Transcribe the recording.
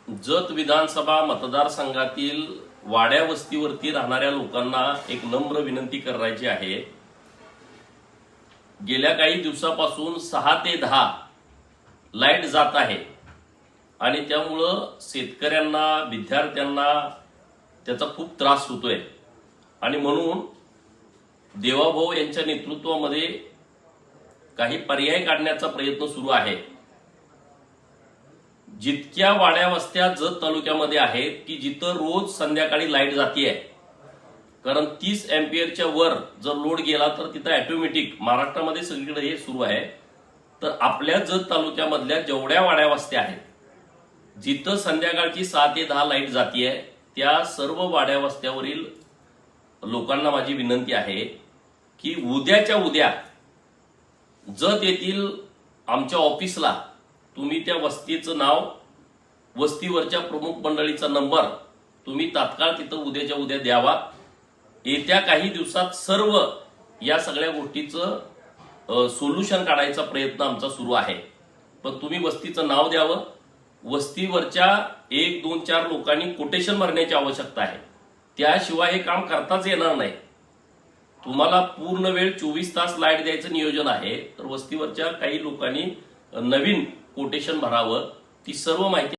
जत विधानसभा मतदारसंघातील वाड्या वस्तीवरती राहणाऱ्या लोकांना एक नम्र विनंती करायची आहे। गेल्या काही दिवसापासून 6 ते 10 लाईट जात आहे आणि त्यामुळं शेतकऱ्यांना विद्यार्थ्यांना त्याचा खूप त्रास होतोय आणि म्हणून देवाभाऊ यांच्या नेतृत्वामध्ये काही पर्याय काढण्याचा प्रयत्न सुरू आहे। जितक्या वाड्या वस्त्या जत तालुक्यामध्ये आहेत की जिथं रोज संध्याकाळी लाईट जातीये, कारण 30 एम्पियरच्या वर जर लोड गेला तर तिथं ऑटोमॅटिक महाराष्ट्रामध्ये सगळीकडे हे सुरू आहे। तर आपल्या जत तालुक्यामधल्या जेवढ्या वाड्या वस्त्या आहेत जिथं संध्याकाळची 6 ते 10 लाईट जातीये त्या सर्व वाड्या वस्त्यावरील लोकांना माझी विनंती आहे की उद्याच्या उद्या जत येथील आमच्या ऑफिसला तुम्ही त्या वस्तीचं नाव, वस्तीवरच्या प्रमुख मंडळीचा नंबर तुम्ही तात्काळ तिथं उद्याच्या उद्या द्यावा। येत्या काही दिवसात सर्व या सगळ्या गोष्टीचं सोल्युशन काढायचा प्रयत्न आमचा सुरू आहे। पण तुम्ही वस्तीचं नाव द्यावं। वस्तीवरच्या 1, 2, 4 लोकांनी कोटेशन भरण्याची आवश्यकता आहे, त्याशिवाय हे काम करताच येणार नाही। तुम्हाला पूर्ण वेळ 24 तास लाईट द्यायचं नियोजन आहे, तर वस्तीवरच्या काही लोकांनी नवीन कोटेशन भरावं। ती सर्व माहिती